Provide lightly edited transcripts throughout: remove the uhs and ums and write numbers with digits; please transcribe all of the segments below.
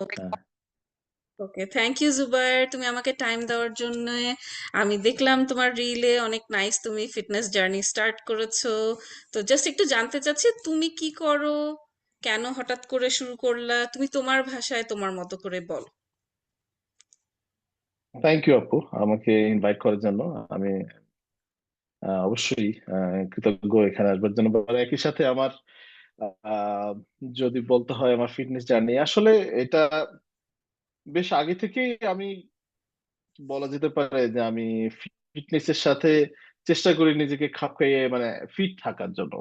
ওকে। হ্যাঁ, ওকে, thank you Jubair, তুমি আমাকে টাইম দেওয়ার জন্য। আমি দেখলাম তোমার রিলে অনেক নাইস, তুমি ফিটনেস জার্নি স্টার্ট করেছো। তো জাস্ট একটু জানতে চাচ্ছি তুমি কি করো, কেন হঠাৎ করে শুরু করলা, তুমি তোমার ভাষায় তোমার মতো করে বলো। থ্যাংক ইউ আপু আমাকে ইনভাইট করার জন্য। আমি অবশ্যই কৃতজ্ঞ এখানে আসবার জন্য। আর একই সাথে আমার আহ, যদি বলতে হয় আমার ফিটনেস জার্নি, আসলে এটা বেশ আগে থেকেই আমি বলা যেতে পারে যে আমি ফিটনেসের সাথে চেষ্টা করি নিজেকে খাপ খাইয়ে মানে ফিট থাকার জন্য।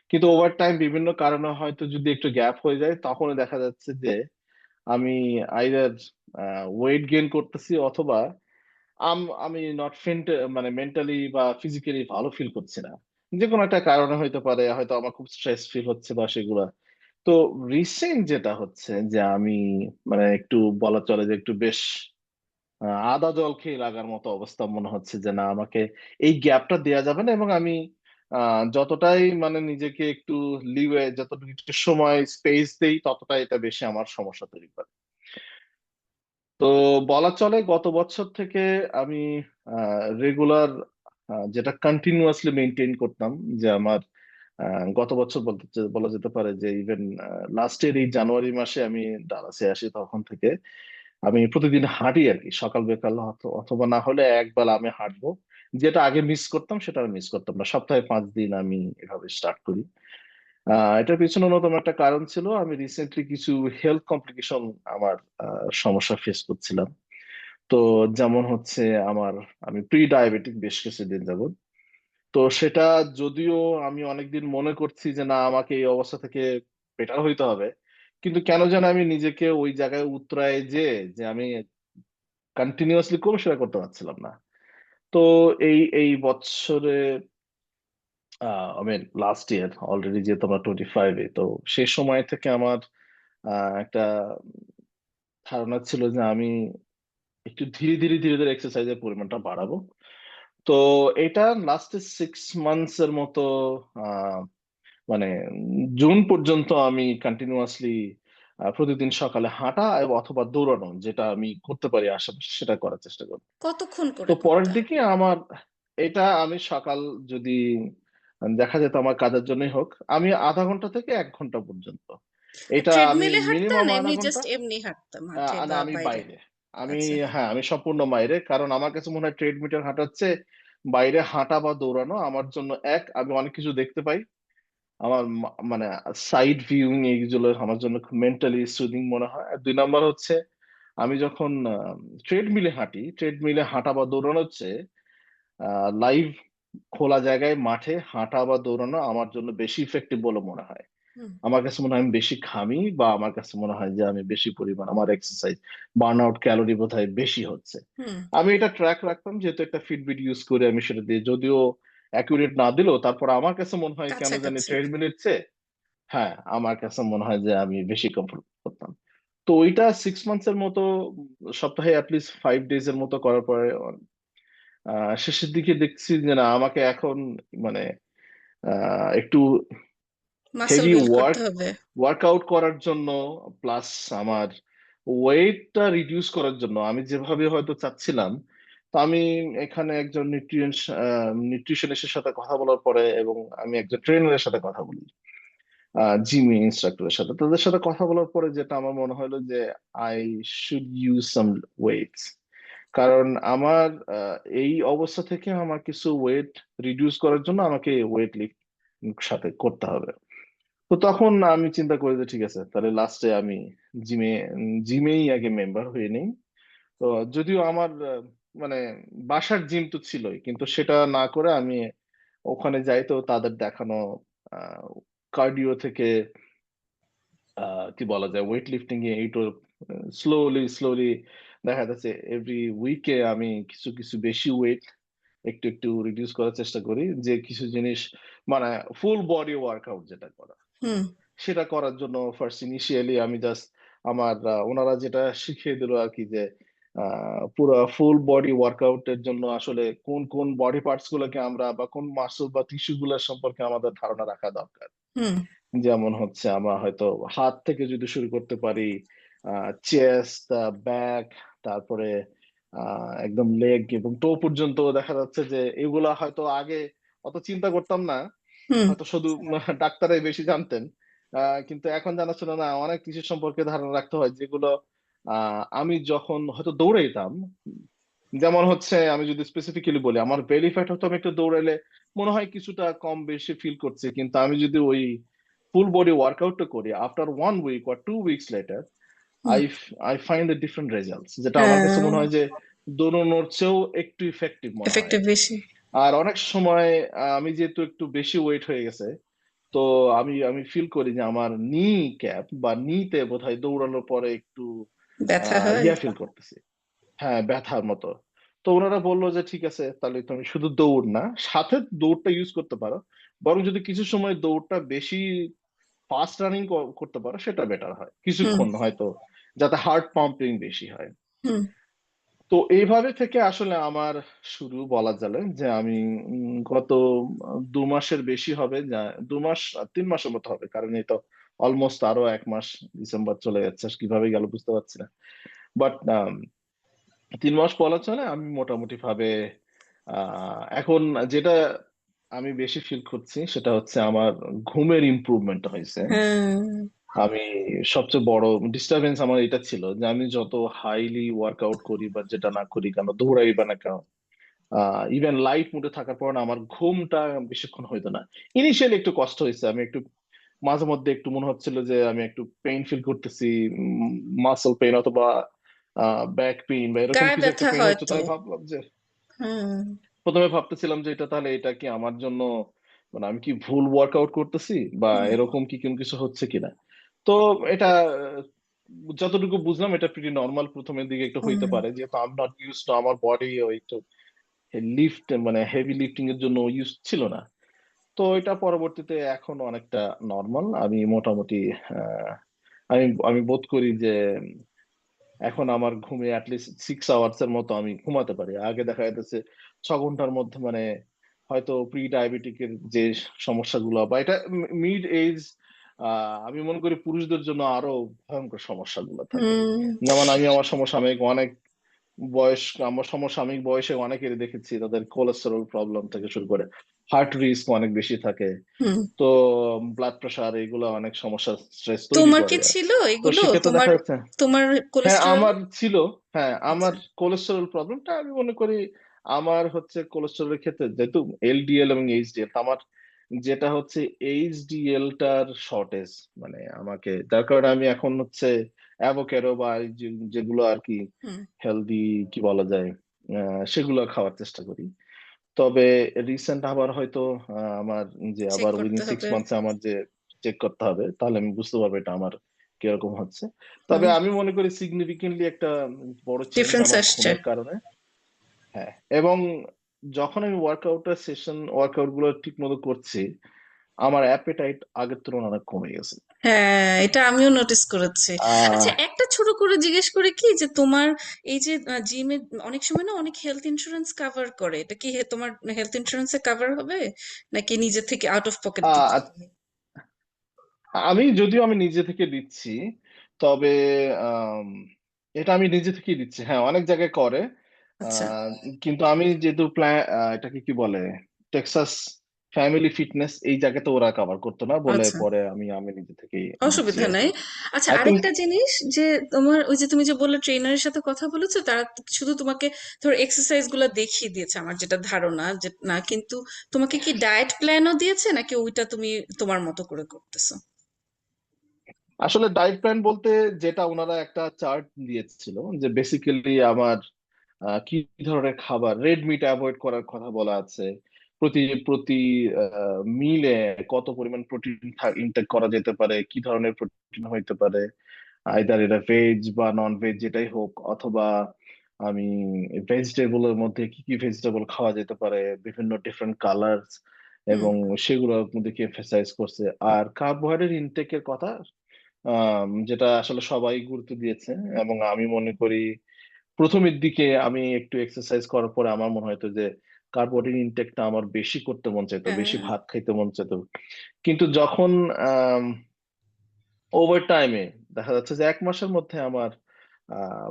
কিন্তু ওভার টাইম বিভিন্ন কারণে হয়তো যদি একটু গ্যাপ হয়ে যায় তখন দেখা যাচ্ছে যে আমি আইদার ওয়েট গেইন করতেছি, অথবা আমি নট ফিট, মানে মেন্টালি বা ফিজিক্যালি ভালো ফিল করছি না। যে কোনো একটা কারণে হইতে পারে, হয়তো আমার খুব স্ট্রেস ফিল হচ্ছে বা সেগুলা। তো রিসেন্ট যেটা হচ্ছে যে আমি মানে একটু বলা চলে যে একটু বেশ আদা জল খেয়ে লাগার মতো অবস্থা মনে হচ্ছে যে না, আমাকে এই গ্যাপটা দেয়া যাবে না। এবং আমি যতটাই মানে নিজেকে একটু লিওয়ে, যতটুকু একটু সময় স্পেস দেই, ততটাই এটা বেশি আমার সমস্যা তৈরি করে। তো বলা চলে গত বছর থেকে আমি রেগুলার, যেটা কন্টিনিউয়াসলি মেনটেন করতাম, যে আমার গত বছর বলা যেতে পারে যে ইভেন লাস্ট ইয়ার এই জানুয়ারি মাসে আমি ডালাসে আসি, তখন থেকে আমি প্রতিদিন হাঁটি আর কি, সকাল বিকাল অথবা না হলে একবেলা আমি হাঁটবো। যেটা আগে মিস করতাম সেটা আমি মিস করতাম না, সপ্তাহে 5 দিন আমি এভাবে স্টার্ট করি। এটার পিছনে অন্যতম একটা কারণ ছিল, আমি রিসেন্টলি কিছু হেলথ কমপ্লিকেশন, আমার সমস্যা ফেস করছিলাম। তো যেমন হচ্ছে আমার, আমি প্রি ডায়াবেটিক বেশ কিছুদিন যাবত। তো সেটা যদিও আমি অনেকদিন মনে করছি যে না, আমাকে এই অবস্থা থেকে বেটার হইতে হবে, কিন্তু কেন যেন আমি নিজেকে ওই জায়গায় উতরায় যে আমি কন্টিনিউয়াসলি কোনো সেটা করতে পারছিলাম না। তো এই বছরে আমি লাস্ট ইয়ার অলরেডি, যেহেতু আমরা 25-এ, তো সেই সময় থেকে আমার একটা ধারণা ছিল যে আমি একটু ধীরে ধীরে ধীরে ধীরে এক্সারসাইজের পরিমাণটা বাড়াবো। তো এটা লাস্টে 6 মান্থস এর মতো, আহ, মানে জুন পর্যন্ত আমি কন্টিনিউয়াসলি প্রতিদিন সকালে হাঁটা অথবা দৌড়ানো, যেটা আমি করতে পারি আশেপাশে, সেটা করার চেষ্টা করি। কতক্ষণ তো করে পরের করতা? দিকে আমার এটা, আমি সকাল যদি দেখা যেত আমার কাজের জন্যই হোক, আমি আধা ঘন্টা থেকে 1 ঘন্টা পর্যন্ত, এটা আমি ট্রেডমিলে হাঁটতা মিনিমাম না আধা এমনি ঘন্টা। জাস্ট এমনি হাঁটতা মাঠে না, বা আমি বাইরে? বাইরে। আমি, আচ্ছা। হ্যাঁ, আমি সম্পূর্ণ বাইরে, কারণ আমার কাছে মনে হয় ট্রেডমিটার হাঁটাচ্ছে বাইরে হাঁটা বা দৌড়ানো আমার জন্য, আমি অনেক কিছু দেখতে পাই। আমার মানে সাইড ভিউইং এইগুলো আমার জন্য খুব মেন্টালি সুদিং মনে হয়। আর 2 নম্বর হচ্ছে, আমি যখন ট্রেডমিলে হাঁটি, ট্রেডমিলে হাঁটা বা দৌড়ানো হচ্ছে লাইভ খোলা জায়গায় মাঠে হাঁটা বা দৌড়ানো আমার জন্য বেশি ইফেক্টিভ বলে মনে হয়। হুম। আমার কাছে মনে হয় আমি বেশি ঘামি, বা আমার কাছে মনে হয় যে আমি বেশি পরিমাণ আমার এক্সারসাইজ বার্ন আউট ক্যালোরি বোধহয় বেশি হচ্ছে। হুম। আমি এটা ট্র্যাক রাখতাম, যেহেতু একটা ফিটবিট ইউজ করে আমি সেটা দিয়ে, যদিও অ্যাকুরেট না দিলেও, তারপর আমার কাছে মনে হয় কেন জানি কাছাকাছি। ট্রেডমিলের চেয়ে, হ্যাঁ, আমার কাছে মনে হয় যে আমি বেশি কমফোর্ট করতাম। তো ওইটা 6 মান্থস এর মতো, সপ্তাহে অ্যাটলিস্ট 5 ডেজ এর মতো করার পরে শেষের দিকে দেখছি যে না, আমাকে এখন মানে একটু মাসেল হেভি বিল্ড করতে হবে। ওয়ার্কআউট করার জন্য, প্লাস আমার ওয়েটটা রিডিউস করার জন্য আমি যেভাবে হয়তো চাচ্ছিলাম। তো আমি এখানে একজন নিউট্রিশনিস্টের সাথে কথা বলার পরে, এবং আমি একজন ট্রেনারের সাথে কথা বলি, জিম ইনস্ট্রাক্টরের সাথে, তাদের সাথে কথা বলার পরে যেটা আমার মনে হলো যে I should use some weights. কারণ আমার এই অবস্থা থেকে আমার কিছু ওয়েট রিডিউস করার জন্য আমাকে ওয়েট লিফট সাথে করতে হবে। তো তখন আমি চিন্তা করি যে ঠিক আছে, তাহলে লাস্টে আমি জিমে জিমেই আগে মেম্বার হয়ে নেই। তো যদিও আমার মানে বাসার জিম তো ছিলই, কিন্তু সেটা না করে আমি ওখানে যাই, তো তাদের দেখানো কার্ডিও থেকে কি বলা যায়, ওয়েট লিফটিং এ এইটো স্লোলি স্লোলি দেখা যাচ্ছে এভরি উইকে আমি কিছু কিছু বেশি ওয়েট একটু একটু রিডিউস করার চেষ্টা করি, যে কিছু জিনিস মানে ফুল বডি ওয়ার্কআউট যেটা করা, হুম। সেটা করার জন্য ফার্স্ট ইনিশিয়ালি আমি জাস্ট আমার ওনারা যেটা শিখিয়ে দিল আর কি, যে পুরো ফুল বডি ওয়ার্কআউটের জন্য আসলে কোন কোন বডি পার্টস গুলোকে আমরা, বা কোন মাসল বা টিস্যু গুলোর সম্পর্কে আমাদের ধারণা রাখা দরকার। হুম। যেমন হচ্ছে আমরা হয়তো হাত থেকে যদি শুরু করতে পারি, চেস্ট, ব্যাক, তারপরে একদম লেগ এবং টো পর্যন্ত দেখা যাচ্ছে যে এগুলা হয়তো আগে অত চিন্তা করতাম না, হুম। হয়তো শুধু ডাক্তারাই বেশি জানতেন। কিন্তু এখন জানা ছিল না, অনেক কিছু সম্পর্কে ধারণা রাখতে হয় যেগুলো আমি যখন হয়তো দৌড়াইতাম, যেমন হচ্ছে আমি যদি স্পেসিফিক্যালি বলি, আমার বেলি ফ্যাট হয়তো আমি একটু দৌড়াইলে মনে হয় কিছুটা কম বেশি ফিল করছে, কিন্তু আমি যদি ওই ফুল বডি ওয়ার্কআউটটা করি after 1 week or 2 weeks later, hmm. I I find the different results, যেটা আমার কাছে মনে হ্যাঁ, হয় যে দৌড়ানোর চেয়েও একটু ইফেক্টিভ মনে হয়। এফেক্টিভ বেশি। আর অনেক সময় আমি যেহেতু একটু বেশি ওয়েট হয়ে গেছে, তো আমি আমি ফিল করি যে আমার নি ক্যাপ বা নিতে বোধহয় দৌড়ানোর পরে একটু ব্যথা হয়। ইয়া ফিল করতেছি, হ্যাঁ ব্যথার মতো। তো ওনারা বললো যে ঠিক আছে, তাহলে তুমি শুধু দৌড় না, সাথে দৌড়টা ইউজ করতে পারো, বরং যদি কিছু সময় দৌড়টা বেশি ফাস্ট রানিং করতে পারো সেটা বেটার হয় হুম। কিছুক্ষণ হয়তো, যাতে হার্ট পাম্পিং বেশি হয়। হুম। তো এইভাবে থেকে আসলে আমার শুরু বলা চলে, যে আমি গত 2 মাসের বেশি হবে, যা 2 মাস 3 মাসের মতো হবে, কারণ এই তো অলমোস্ট আরো 1 মাস, ডিসেম্বর চলে যাচ্ছে, কিভাবে গেল বুঝতে পারছি না। বাট 3 মাস বলা চলে আমি মোটামুটি ভাবে এখন যেটা আমি বেশি ফিল করছি সেটা হচ্ছে আমার ঘুমের ইমপ্রুভমেন্ট হয়েছে। হ্যাঁ। আমি সবচেয়ে বড় ডিস্টারবেন্স আমার এটা ছিল যে আমি যত হাইলি ওয়ার্কআউট করি বা যেটা না করি কেন, দৌড়াই বা না কেন, ইভেন লাইট মুডে থাকার পর না, আমার ঘুমটা বেশিক্ষণ হইতো না। ইনিশিয়ালি একটু কষ্ট হয়েছে, আমি একটু মাঝে মধ্যে একটু মনে হচ্ছিল যে আমি একটু পেইন ফিল করতেছি, মাসল পেইন অথবা ব্যাক পেইন বা এরকম গায়ে কিছু একটা ব্যথা পেইন হচ্ছে। তো হয়তো। আমি ভাবলাম যে, হুম। প্রথমে ভাবতেছিলাম যে এটা তাহলে এটা কি আমার জন্য, মানে আমি কি ভুল ওয়ার্কআউট করতেছি বা হুম। এরকম কি কোনো কিছু হচ্ছে কিনা। তো এটা যতটুকু বুঝলাম এটা প্রিটি নর্মাল, প্রথমের দিকে একটু হইতে হুম। পারে, যেহেতু I am not use to, আমার বডি ওই একটু লিফট মানে হেভি লিফটিং এর জন্য ইউজ ছিল না। তো এটা পরবর্তীতে এখন অনেকটা নর্মাল, আমি মোটামুটি আহ, আমি আমি বোধ করি যে এখন আমার ঘুমে অ্যাটলিস্ট 6 আওয়ার্স এর মতো আমি ঘুমাতে পারি। আগে দেখা যাচ্ছে 6 ঘন্টার মধ্যে, মানে হয়তো প্রি ডায়াবেটিকের যে সমস্যাগুলো বা এটা মিড এজ, আমি মনে করি পুরুষদের জন্য আরো ভয়ঙ্কর সমস্যাগুলো থাকে। হুম। যেমন আমি আমার সমসাময়িক অনেক আমার সমসাময়িক বয়সে অনেকেরই দেখেছি তাদের কোলেস্টেরল প্রবলেম থেকে শুরু করে হার্ট রিস্ক অনেক বেশি থাকে। হুম। তো ব্লাড প্রেশার এগুলো অনেক সমস্যা, স্ট্রেস তৈরি তোমার কি করে। ছিল তো এগুলো? সেক্ষেত্রে তোমার দেখা যাচ্ছে, তোমার হ্যাঁ কোলেস্টেরল? আমার ছিল। হ্যাঁ, আমার আচ্ছা। কোলেস্টেরল প্রবলেমটা আমি মনে করি আমার হচ্ছে কোলেস্টেরলের ক্ষেত্রে যেহেতু এলডিএল এবং এইচডিএল, আমার যেটা হচ্ছে এইচডিএল টার শর্টেজ, মানে আমাকে যার কারণে আমি এখন হচ্ছে অ্যাভোক্যাডো বা এই যেগুলো আর কি হুম। হেলদি কি বলা যায়, সেগুলো খাওয়ার চেষ্টা করি। তবে রিসেন্ট আবার হয়তো আমার যে চেক আবার করতে উইদিন সিক্স হবে। মান্থসে আমার যে চেক করতে হবে, তাহলে আমি বুঝতে পারবো এটা আমার কিরকম হচ্ছে। তবে হুম। আমি মনে করি সিগনিফিকেন্টলি একটা বড় চেঞ্জ ডিফারেন্স আমার আসছে। ঘুমের কারণে। হ্যাঁ, এবং যখন আমি ওয়ার্কআউট গুলো ঠিক মতো করছি, আমার অ্যাপেটাইট আগের তুলনায় অনেক কমে গেছে। হ্যাঁ, এটা আমিও নোটিস করেছি। আহ আচ্ছা, একটা ছোট করে জিজ্ঞেস করে কি, যে তোমার এই যে জিমে অনেক সময় না অনেক হেলথ ইন্স্যুরেন্স কভার করে, এটা কি তোমার হেলথ ইন্স্যুরেন্সে কভার হবে, নাকি নিজে থেকে আউট অফ পকেট দিচ্ছ আহ, তুমি? আমি যদিও আমি নিজে থেকে দিচ্ছি, তবে আম, এটা আমি নিজে থেকেই দিচ্ছি, হ্যাঁ অনেক জায়গায় করে। আচ্ছা। আহ, কিন্তু আমি যেহেতু এটাকে কি বলে, টেক্সাস ফ্যামিলি ফিটনেস, এই জায়গাতে ওরা কভার করতো না বলে আচ্ছা, পরে আমি নিজে থেকেই দিচ্ছি অসুবিধা আর নাই। কি। আচ্ছা, আই থিঙ্ক আরেকটা জিনিস, যে তোমার ওই যে তুমি যে বললে ট্রেনারের সাথে কথা বলেছো, তারা শুধু তোমাকে ধর এক্সারসাইজ গুলা দেখিয়ে দিয়েছে, আমার যেটা ধারণা যে না, কিন্তু তোমাকে কি ডায়েট প্ল্যানও দিয়েছে, নাকি ওইটা তুমি তোমার মতো করে করতেছো? আসলে ডায়েট প্ল্যান বলতে যেটা ওনারা একটা চার্ট দিয়েছিল, যে বেসিক্যালি আমার কি ধরনের খাবার, রেড মিট অ্যাভয়েড করার কথা বলা আছে, প্রতি প্রতি মিলে কত পরিমাণ প্রোটিন ইনটেক করা যেতে পারে, কি ধরনের প্রোটিন হইতে পারে, আইদার এটা ভেজ বা নন ভেজ যেটাই হোক, অথবা আমি ভেজিটেবলের মধ্যে কি কি ভেজিটেবল খাওয়া যেতে পারে, বিভিন্ন ডিফারেন্ট কালার্স, হুম। এবং সেগুলোর মধ্যে কি এমফাসাইজ করছে। আর কার্বোহাইড্রেট ইনটেকের কথা, যেটা আসলে সবাই গুরুত্ব দিয়েছে, এবং আমি মনে করি প্রথমের দিকে আমি একটু এক্সারসাইজ করার পরে আমার মনে হতো যে কার্বোহাইড্রেট ইনটেকটা আমার বেশি করতে মন চাইতো, বেশি হ্যাঁ। ভাত খাইতে মন চাইতো। কিন্তু যখন ওভার টাইমে দেখা যাচ্ছে যে 1 মাসের মধ্যে আমার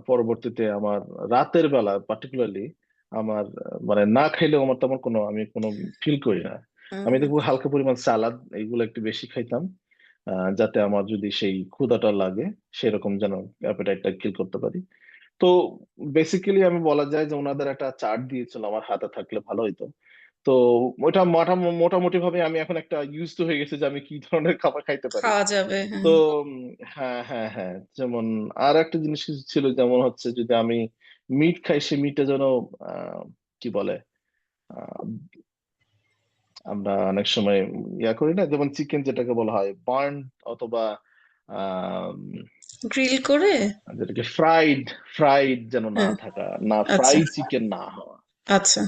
পরবর্তীতে আমার রাতের বেলা পার্টিকুলারলি আমার মানে না খাইলেও আমার তেমন কোনো আমি কোনো ফিল করি না। আমি হুম। দেখবো হালকা পরিমাণ সালাদ এইগুলো একটু বেশি খাইতাম, যাতে আমার যদি সেই ক্ষুধাটা লাগে সেরকম যেন অ্যাপেটাইটটা কিল করতে পারি। তো বেসিক্যালি আমি বলা যায় যে ওনাদের একটা চার্ট দিয়েছিল, আমার হাতে থাকলে ভালো হইতো। তো ওইটা মোটামুটি ভাবে আমি এখন একটা ইউজ টু হয়ে গেছে যে আমি কি ধরনের খাবার খাইতে পারি। খাওয়া যাবে, তো হ্যাঁ। হ্যাঁ হ্যাঁ হ্যাঁ, যেমন আর একটা জিনিস কিছু ছিল, যেমন হচ্ছে যদি আমি মিট খাই সে মিটটা যেন কি বলে আহ, আমরা অনেক সময় ইয়া করি না, যেমন চিকেন যেটাকে বলা হয় বার্ন, অথবা আহ গ্রিল করে। যেটাকে ফ্রাইড, ফ্রাইড যেন না হ্যাঁ। থাকা, না আচ্ছা। ফ্রাই চিকেন না হওয়া, আচ্ছা।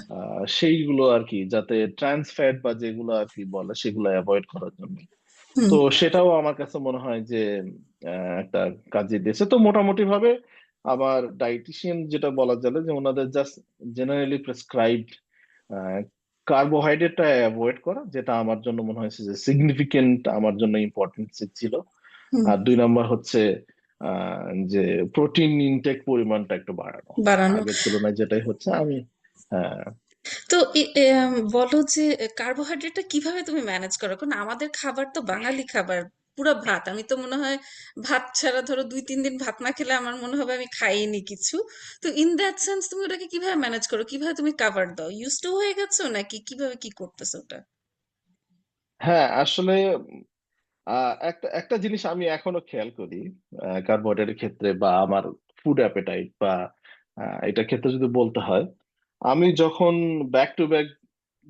সেইগুলো আর কি, যাতে ট্রান্স ফ্যাট বা যেগুলো আর কি বলে সেগুলো অ্যাভয়েড করার জন্য। হুম। তো সেটাও আমার কাছে মনে হয় যে একটা কাজে দিয়েছে। তো মোটামুটি ভাবে আমার ডাইটিশিয়ান যেটা বলা যাবে যে ওনাদের জাস্ট জেনারেলি প্রেসক্রাইবড কার্বোহাইড্রেটটা অ্যাভয়েড করা, যেটা আমার জন্য মনে হয়েছে যে সিগনিফিকেন্ট আমার জন্য ইম্পর্টেন্স ছিল। হুম। আর 2 নম্বর হচ্ছে যে প্রোটিন ইনটেক পরিমাণটা একটু বাড়ানো, বানানো। আগের তুলনায় যেটাই হচ্ছে আমি। হ্যাঁ তো বলো যে কার্বোহাইড্রেটটা কিভাবে তুমি ম্যানেজ করো? কারণ আমাদের খাবার তো বাঙালি খাবার, পুরো ভাত। আমি তো মনে হয় ভাত ছাড়া ধরো 2-3 দিন ভাত না খেলে আমার মনে হবে আমি খাইনি কিছু। তো ইন দ্যাট সেন্স তুমি ওটাকে কিভাবে ম্যানেজ করো, কিভাবে তুমি কাভার দাও? ইউজ টু হয়ে গেছো নাকি কিভাবে কি করতেছো ওটা? হ্যাঁ, আসলে একটা একটা জিনিস আমি এখনো খেয়াল করি কার্বোহাইড্রেটের ক্ষেত্রে বা আমার ফুড অ্যাপেটাইট বা এটার ক্ষেত্রে যদি বলতে হয়, আমি যখন ব্যাক টু ব্যাক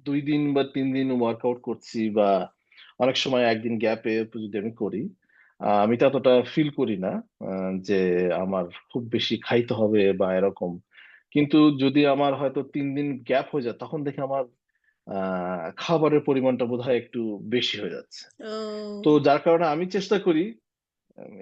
2 দিন বা 3 দিন ওয়ার্কআউট করছি, বা অনেক সময় একদিন গ্যাপে যদি আমি করি, আমি ততটা ফিল করি না যে আমার খুব বেশি খাইতে হবে বা এরকম। কিন্তু যদি আমার হয়তো 3 দিন গ্যাপ হয়ে যায়, তখন দেখি আমার খাবারের পরিমাণটা বোধহয় একটু বেশি হয়ে যাচ্ছে। তো ও। যার কারণে আমি চেষ্টা করি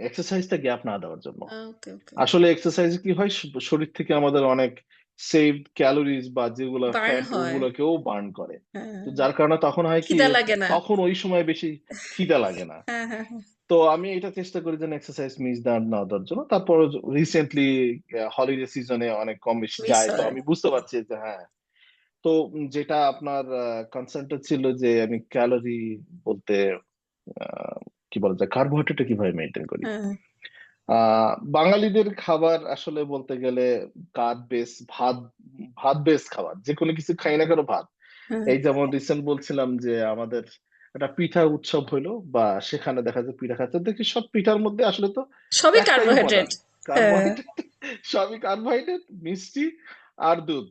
এক্সারসাইজটা গ্যাপ না দেওয়ার জন্য। ওকে, ওকে। আসলে এক্সারসাইজ কি হয়, শরীর থেকে আমাদের অনেক সেভড ক্যালোরিজ বা যেগুলো বার্ন ফ্যাট হয়। ওগুলোকেও বার্ন করে। হ্যাঁ। তো যার কারণে তখন হয় কি, খিদা লাগে না। তখন ওই সময় বেশি খিদা লাগে না। হ্যাঁ, হ্যাঁ, হ্যাঁ। তো আমি এটা চেষ্টা করি যেন এক্সারসাইজ মিস না দেওয়ার জন্য। তারপর রিসেন্টলি হলিডে সিজনে অনেক কম বেশি মিস যায়, তো হয়। আমি বুঝতে পারছি যে হ্যাঁ। তো যেটা আপনার কনসার্নটা ছিল যে আমি ক্যালোরি বলতে কি বলা যায়, কার্বোহাইড্রেট কিভাবে মেনটেন করি। হ্যাঁ, বাঙালিদের খাবার আসলে বলতে গেলে কার্ব বেস, ভাত, ভাত বেস খাবার, যে কোনো কিছু খাই না কেন ভাত। হ্যাঁ। এই যেমন রিসেন্ট বলছিলাম যে আমাদের একটা পিঠা উৎসব হইলো, বা সেখানে দেখা যায় পিঠা খাচ্ছে, দেখি সব পিঠার মধ্যে আসলে তো সবই একটাই উপাদান, কার্বোহাইড্রেট। হ্যাঁ। কার্বোহাইড্রেট। সবই কার্বোহাইড্রেট, মিষ্টি আর দুধ।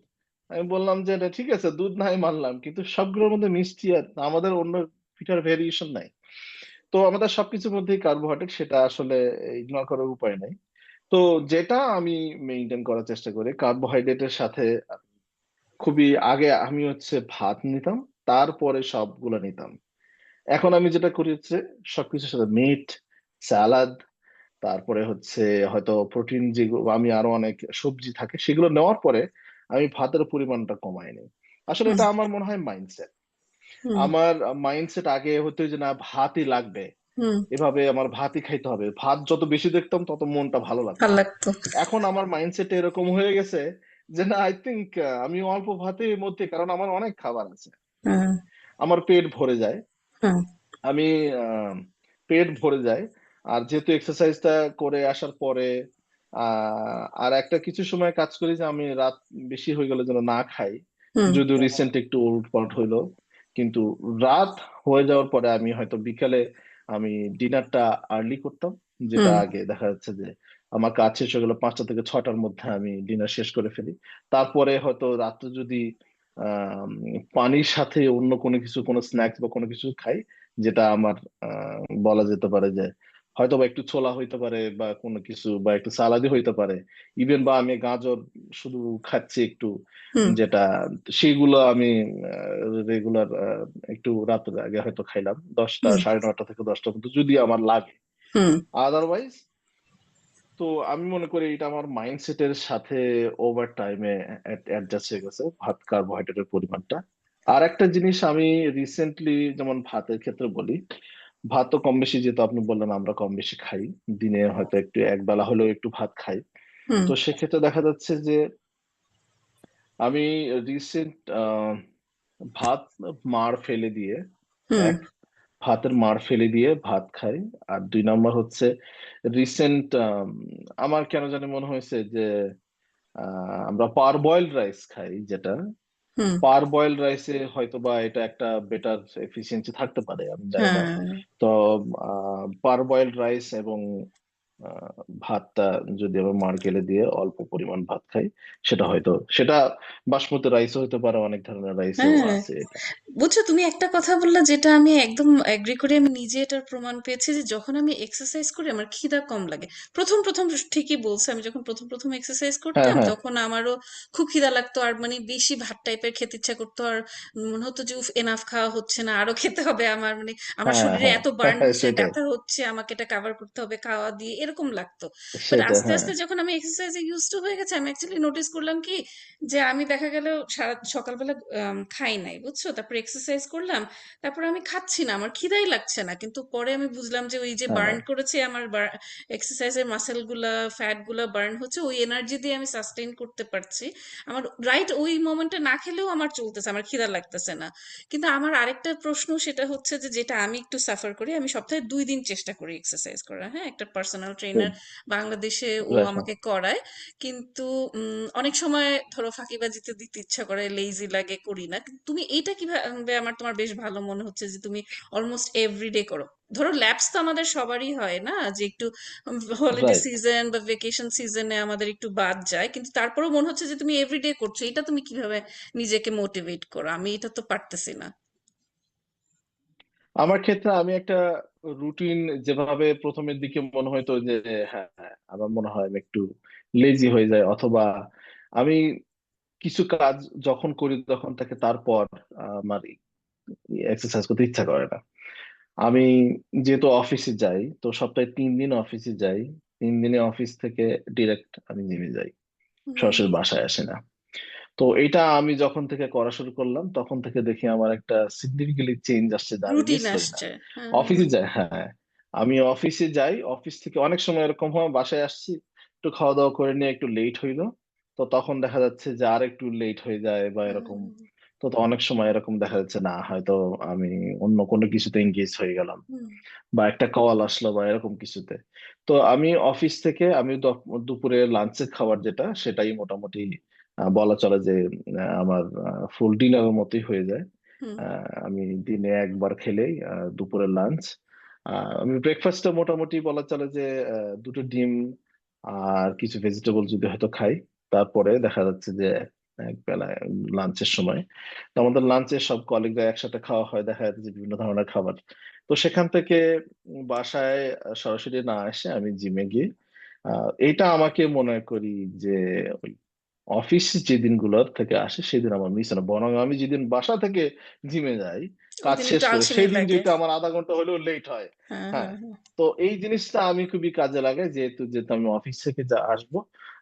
আমি বললাম যে এটা ঠিক আছে, দুধ নাই মানলাম, কিন্তু সবগুলোর মধ্যে মিষ্টি, আর আমাদের অন্য পিঠার ভেরিয়েশন নাই। তো আমাদের সবকিছুর মধ্যেই কার্বোহাইড্রেট, সেটা আসলে ইগনোর করার উপায় নাই। তো যেটা আমি মেনটেন করার চেষ্টা করি কার্বোহাইড্রেটের সাথে, খুবই আগে আমি হচ্ছে ভাত নিতাম, তারপরে সবগুলো নিতাম। এখন আমি যেটা করি হচ্ছে সবকিছুর সাথে মিট, স্যালাড, তারপরে হচ্ছে হয়তো প্রোটিন যেগুলো, আমি আরো অনেক সবজি থাকে সেগুলো নেওয়ার পরে আমি ভাতের পরিমাণটা কমাই নিই। আসলে হুম। এটা আমার মনে হয় মাইন্ডসেট। হুম। আমার মাইন্ডসেট আগে হতো যে না ভাতই লাগবে, হুম। এভাবে আমার ভাতই খাইতে হবে, ভাত যত বেশি দেখতাম তত মনটা ভালো ভাল লাগতো। লাগতো। এখন আমার মাইন্ডসেট এরকম হয়ে গেছে যে না, আই থিংক আমি অল্প ভাতের মধ্যে, কারণ আমার অনেক খাবার আছে, হ্যাঁ। আমার পেট ভরে যায়, হ্যাঁ। আমি আহ, পেট ভরে যায়। আর যেহেতু এক্সারসাইজটা করে আসার পরে আর একটা কিছু সময় কাজ করি যে আমি রাত বেশি হয়ে গেলে যেন না খাই, হুম। যদিও রিসেন্ট একটু উলটপালট হইলো। কিন্তু রাত হয়ে যাওয়ার পরে আমি হয়তো বিকালে আমি ডিনারটা আর্লি করতাম, যেটা হুম। আগে দেখা যাচ্ছে যে আমার কাজ শেষ হয়ে গেলো 5টা থেকে 6টার মধ্যে আমি ডিনার শেষ করে ফেলি। তারপরে হয়তো রাত্রে যদি আহ পানির সাথে অন্য কোনো কিছু, কোনো স্ন্যাক্স বা কোনো কিছু খাই, যেটা আমার বলা যেতে পারে যে হয়তো বা একটু ছোলা হইতে পারে বা কোনো কিছু, বা একটু সালাদি হইতে পারে, ইভেন বা আমি গাজর শুধু খাচ্ছি একটু, হুম। যেটা সেইগুলো আমি রেগুলার একটু রাতের আগে হয়তো খাইলাম, 10টা হুম। 9:30 থেকে 10টার মধ্যে যদি আমার লাগে। হুম। আদারওয়াইজ তো আমি মনে করি এটা আমার মাইন্ডসেটের সাথে ওভার টাইমে অ্যাডজাস্ট হয়ে গেছে ভাত কার্বোহাইড্রেটের পরিমাণটা। আর একটা জিনিস আমি রিসেন্টলি, যেমন ভাতের ক্ষেত্রে বলি, ভাত তো কম বেশি, যেহেতু আপনি বললেন আমরা কম বেশি খাই, দিনে হয়তো একটু এক বেলা হলেও একটু ভাত খাই। হুম। তো সেক্ষেত্রে দেখা যাচ্ছে যে আমি রিসেন্ট ভাত মাড় ফেলে দিয়ে, হুম। এক, ভাতের মাড় ফেলে দিয়ে ভাত খাই। আর 2 নম্বর হচ্ছে রিসেন্ট আমার কেন জানি মনে হয়েছে যে আমরা পার বয়েলড রাইস খাই, যেটা হুম। পার বয়েলড রাইসে হয়তো বা এটা একটা বেটার এফিসিয়েন্সি থাকতে পারে, আমি জানি না। হ্যাঁ। তো পার বয়েলড রাইস এবং আহ, ভাতটা যদি আমরা মাড়কেলে দিয়ে অল্প পরিমাণ ভাত খাই, সেটা বাসমতি রাইসও হতে পারে, অনেক ধরনের রাইসেও হ্যাঁ, আছে এটা। বুঝছো, তুমি একটা কথা বললা যেটা আমি একদম এগ্রি করি। আমি নিজে এটার প্রমাণ পেয়েছি যে যখন আমি এক্সারসাইজ করি আমার খিদা কম লাগে। প্রথম প্রথম ঠিকই বলছে, আমি যখন প্রথম প্রথম এক্সারসাইজ হ্যাঁ, করতাম হ্যাঁ, তখন আমারও খুব খিদা লাগতো, আর মানে বেশি ভাত টাইপের খেতে ইচ্ছা করতো, আর মনে হতো যে উফ, এনাফ খাওয়া হচ্ছে না, আরো খেতে হবে। আমার মানে আমার হ্যাঁ, শরীরে হ্যাঁ, এত বার্ন হচ্ছে, সেটাই, ব্যথা হচ্ছে, আমাকে এটা কাভার করতে হবে খাওয়া দিয়ে, এরকম লাগতো। বাট সেটাই, আস্তে হ্যাঁ, আস্তে যখন আমি এক্সারসাইজে ইউজ টু হয়ে গেছে, আমি অ্যাকচুয়ালি নোটিস করলাম কি, যে আমি দেখা গেল সারা সকালবেলা খাই নাই, বুঝছো, তারপর এক্সারসাইজ করলাম, তারপর আমি খাচ্ছি না, আমার খিদাই লাগছে না, কিন্তু পরে আমি বুঝলাম যে ওই যে হ্যাঁ, বার্ন করেছে আমার এক্সারসাইজের মাসেল গুলা, ফ্যাট গুলা বার্ন হচ্ছে, ওই এনার্জি দিয়ে আমি সাস্টেইন করতে পারছি। আমার রাইট ওই মোমেন্টে না খেলেও আমার চলতেছে, আমার খিদা লাগতেছে না। কিন্তু আমার আরেকটা প্রশ্ন সেটা হচ্ছে যে, যেটা আমি একটু সাফার করি, আমি সপ্তাহে 2 দিন চেষ্টা করি এক্সারসাইজ করার। হ্যাঁ, একটা পার্সোনাল ট্রেনার বাংলাদেশে ও রাইট, হ্যাঁ। আমাকে করায়। কিন্তু অনেক সময় ধরো ফাঁকিবাজিতে দিতে ইচ্ছা করে, লেজি লাগে, করি না। কিন্তু তুমি এইটা কিভাবে, আমার তোমার বেশ ভালো মনে হচ্ছে যে তুমি অলমোস্ট এভরিডে করো। ধরো ল্যাপস তো আমাদের সবারই হয় না, যে একটু হলিডে রাইট। সিজন বা ভেকেশন সিজনে আমাদের একটু বাদ যায়, কিন্তু তারপরেও মনে হচ্ছে যে তুমি এভরিডে করছো। এটা তুমি কিভাবে নিজেকে মোটিভেট করো? আমি এটা তো পারতেছি না। আমার ক্ষেত্রে আমি একটা রুটিন, যেভাবে প্রথমের দিকে মনে হয়তো যে হ্যাঁ, হ্যাঁ, আমার মনে হয় আমি একটু লেজি হয়ে যায়, অথবা আমি কিছু কাজ যখন করি তখন তাকে তারপর আমার এক্সারসাইজ করতে ইচ্ছা করে না। আমি যেহেতু অফিসে যাই, তো সপ্তাহে 3 দিন অফিসে যাই, 3 দিনে অফিস থেকে ডিরেক্ট আমি জিমে যাই, সরাসরি বাসায় আসি না। তো এটা আমি যখন থেকে করা শুরু করলাম তখন থেকে দেখি আমার একটা সিগনিফিকেন্টলি চেঞ্জ আসছে, যা আমি রুটিন মিস করি না। আসছে। হ্যাঁ, হ্যাঁ। অফিসে যাই, হ্যাঁ, আমি অফিসে যাই, অফিস থেকে অনেক সময় এরকম হয় বাসায় আসছি, একটু খাওয়া দাওয়া করে নিয়ে একটু লেট হইলো, তো তখন দেখা যাচ্ছে যে আর একটু লেট হয়ে যায় বা এরকম। হুম, তো অনেক সময় এরকম দেখা যাচ্ছে না, হয়তো আমি অন্য কোনো কিছুতে এঙ্গেজ হয়ে গেলাম, হুম। বা একটা কল আসলো বা এরকম কিছুতে। তো আমি অফিস থেকে আমি দুপুরে লাঞ্চের খাবার যেটা, সেটাই মোটামুটি বলা চলে যে আমার ফুল ডিনারের মতোই হয়ে যায়। হুম। আমি দিনে একবার খেলেই দুপুরের লাঞ্চ। আমি ব্রেকফাস্টটা মোটামুটি বলা চলে যে দুটো ডিম আর কিছু ভেজিটেবল যদি হয়তো খাই। তারপরে দেখা যাচ্ছে যে এক বেলায় লাঞ্চের সময়, তো আমাদের লাঞ্চে সব কলিগরা একসাথে খাওয়া হয়, দেখা যাচ্ছে যে বিভিন্ন ধরনের খাবার। তো সেখান থেকে বাসায় সরাসরি না এসে আমি জিমে গিয়ে এটা আমাকে মনে করি যে ওই অফিস যে দিনগুলোর থেকে আসে সেদিন আমার মিস হয় না, বরং আমি যেদিন বাসা থেকে জিমে যাই ওই কাজ দিন শেষ একটু করে, আলসেমি সেই দিন লাগে। যেহেতু আমার আধা ঘন্টা হলেও লেট হয়। হ্যাঁ, হ্যাঁ। হ্যাঁ, হ্যাঁ। তো এই জিনিসটা আমি খুবই কাজে লাগে, যেহেতু যেহেতু আমি অফিস থেকে যা আসবো,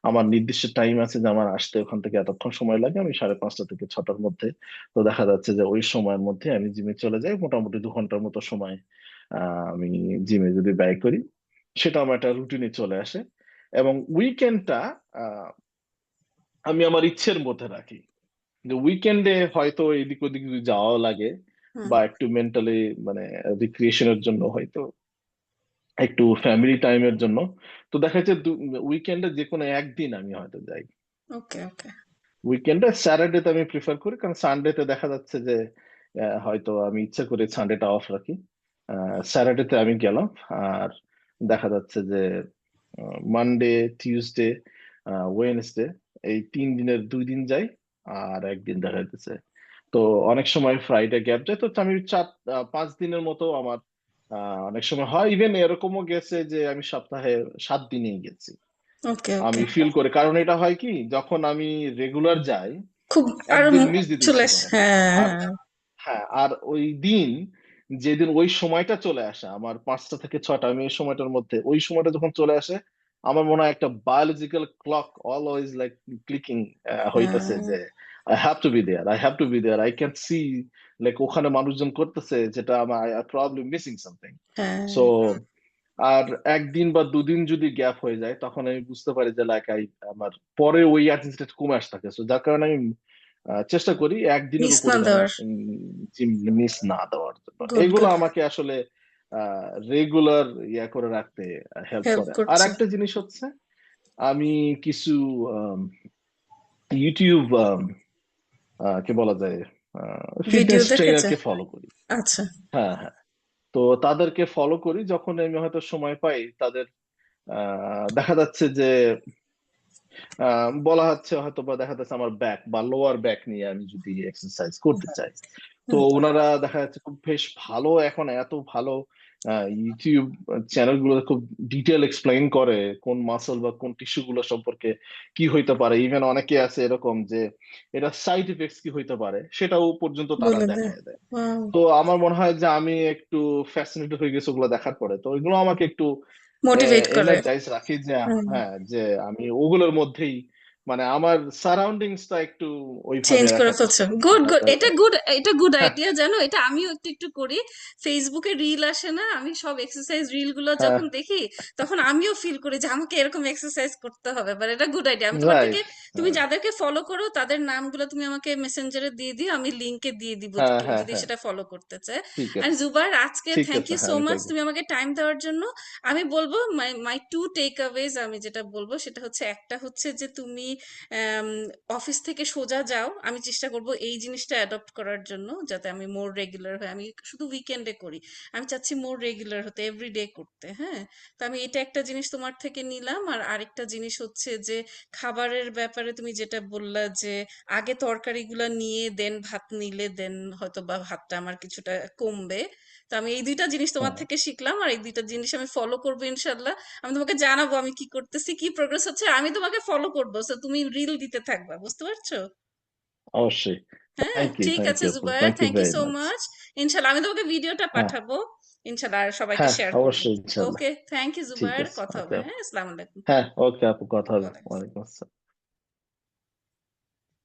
আমার নির্দিষ্ট টাইম আছে যে আমার আসতে ওখান থেকে এতক্ষণ সময় লাগে, আমি 5:30 থেকে 6টার মধ্যে। তো দেখা যাচ্ছে যে ওই সময়ের মধ্যে আমি জিমে চলে যাই, মোটামুটি 2 ঘন্টার মতো সময় আমি জিমে যদি ব্যয় করি, সেটা আমার একটা রুটিনে চলে আসে। এবং উইকেন্ডটা আমি আমার ইচ্ছের মধ্যে রাখি, যে উইকেন্ডে হয়তো এদিক ওদিক যদি যাওয়া লাগে, হুম। বা একটু মেন্টালি মানে রিক্রিয়েশনের জন্য, হয়তো একটু ফ্যামিলি টাইমের জন্য, তো দেখা যাচ্ছে উইকেন্ডে যে কোনো একদিন আমি হয়তো যাই। ওকে, ওকে। উইকেন্ডে স্যাটারডেতে আমি প্রিফার করি, কারণ সানডেতে দেখা যাচ্ছে যে হয়তো আমি ইচ্ছা করে সানডেটা অফ রাখি, স্যাটারডেতে আমি গেলাম। আর দেখা যাচ্ছে যে মানডে, টিউসডে, ওয়েনেসডে, এই 3 দিনের 2 দিন যাই, আর একদিন দেখা যাচ্ছে। তো অনেক সময় ফ্রাইডে গ্যাপ যায়, তো আমি 5 দিনের মতো আমার অনেক সময় হয়, ইভেন এরকমও গেছে যে আমি সপ্তাহে 7 দিনেই গেছি। ওকে, আমি ওকে। ফিল করে, কারণ এটা হয় কি, যখন আমি রেগুলার যাই খুব আরো একদিন মিস দিতে চলে ইচ্ছা আস, করে না। হ্যাঁ, আর হ্যাঁ। হ্যাঁ, আর ওই দিন, যেদিন ওই সময়টা চলে আসে আমার 5টা থেকে 6টা, আমি এই সময়টার মধ্যে, ওই সময়টা যখন চলে আসে, আমার মনে হয় একটা biological clock always like clicking হইতেছে, হ্যাঁ, যে I have to be there. I have to be there. I can see like ওখানে মানুষজন করতেছে যেটা আমার I probably missing something. হ্যাঁ, So আর একদিন বা দুদিন যদি গ্যাপ হয়ে যায় তখন আমি বুঝতে পারি যে লাইক আমার পরে ওই অ্যাটেনশনটা কমে আসতে থাকে। সো যার কারণে আমি চেষ্টা করি একদিনের মিস না উপরে যেন দেওয়ার। জিম মিস না দেওয়ার জন্য। গুড এগুলো গুড, আমাকে আসলে রেগুলার ইয়া করে রাখতে হেল্প হেল্প করে। আর করছে। একটা জিনিস হচ্ছে আমি কিছু ইউটিউব কি বলা যায় ভিডিও ফিটনেস দেখেছে? ট্রেনারকে ফলো করি। আচ্ছা। হ্যাঁ, হ্যাঁ। তো তাদেরকে ফলো করি যখন আমি হয়তো সময় পাই তাদের দেখা যাচ্ছে যে বলা হচ্ছে হয়তো বা দেখা যাচ্ছে আমার ব্যাক বা লোয়ার ব্যাক নিয়ে আমি যদি এক্সারসাইজ করতে চাই, তো হুম, ওনারা দেখা যাচ্ছে খুব বেশ ভালো, এখন এত ভালো ইউটিউব চ্যানেল গুলো খুব ডিটেল এক্সপ্লেইন করে কোন মাসল বা কোন টিস্যু গুলো সম্পর্কে কি হইতে পারে। ইভেন অনেকে আছে এরকম যে এটা সাইড ইফেক্টস কি হইতে পারে সেটাও পর্যন্ত তারা বলে দেয়। দেখায় দেয়। Wow, তো আমার মনে হয় যে আমি একটু ফ্যাসিনেটেড হয়ে গেছি ওগুলো দেখার পরে, তো এগুলো আমাকে একটু মোটিভেট করে। এনার্জাইজ রাখি যে হুম, হ্যাঁ যে আমি ওগুলোর মধ্যেই মানে আমার সারাউন্ডিংসটা একটু ওইভাবে চেঞ্জ করে রাখার ফেলছো, চেষ্টা করি গুড যার গুড, এটা কারণে গুড, এটা গুড আইডিয়া, জানো এটা আমিও একটু একটু করি। ফেসবুকে রিল আসে না, আমি সব এক্সারসাইজ রিল গুলো হ্যাঁ, যখন দেখি তখন আমিও ফিল করি যে আমাকে এরকম এক্সারসাইজ করতে হবে, বাট এটা গুড আইডিয়া। আমি তোমার থেকে, রাইট, তুমি হ্যাঁ, যাদেরকে ফলো করো তাদের নামগুলো তুমি আমাকে মেসেঞ্জারে দিয়ে দিও, আমি লিংকে দিয়ে দিব হ্যাঁ, কেউ হ্যাঁ, যদি হ্যাঁ, সেটা ফলো করতে চায়। ঠিক এন্ড আছে, জুবার, আজকে ঠিক থ্যাংক আছে, ইউ হ্যাঁ সো আমি মাচ তাই করবো। তুমি আমাকে টাইম দেওয়ার জন্য। আমি বলবো মাই মাই টু টেক অ্যাওয়েজ, আমি যেটা বলবো সেটা হচ্ছে, একটা হচ্ছে যে তুমি অফিস থেকে সোজা যাও, আমি চেষ্টা করব এই জিনিসটা অ্যাডপ্ট করার জন্য, যাতে আমি মোর রেগুলার হয়। আমি শুধু উইকেন্ডে করি, আমি চাচ্ছি মোর রেগুলার হতে, এভরিডে করতে। হ্যাঁ, তো আমি এটা একটা জিনিস তোমার থেকে নিলাম। আর আরেকটা জিনিস হচ্ছে যে খাবারের ব্যাপারে তুমি যেটা বললা যে আগে তরকারিগুলো নিয়ে দেন ভাত নিলে দেন হয়তো বা ভাতটা আমার কিছুটা কমবে। তো আমি এই দুইটা জিনিস তোমার হ্যাঁ, থেকে শিখলাম, আর এই দুইটা জিনিস আমি ফলো করবো ইনশাল্লাহ। আমি তোমাকে জানাবো আমি কি করতেছি, কি প্রোগ্রেস হচ্ছে, আর আমি তোমাকে ফলো করবো, তো তুমি রিল দিতে থাকবা, বুঝতে পারছো? অবশ্যই। হ্যাঁ, থ্যাংক ইউ, ঠিক থ্যাংক আছে ইউ আপু, Zubair, thank you thank you very so much. Much. ইনশাল্লাহ আমি তোমাকে ভিডিওটা হ্যাঁ, পাঠাবো, ইনশাল্লাহ, আর সবাইকে হ্যাঁ, শেয়ার করবো। অবশ্যই ইনশাল্লাহ। ওকে, থ্যাংক ইউ ঠিক জুবাইর, আছে, কথা ওকে হবে। আপু। হ্যাঁ, আসসালামু আলাইকুম। হ্যাঁ, ওকে আপু, কথা হবে। ওয়ালাইকুম আসসালাম। ওয়ালাইকুম আসসালাম।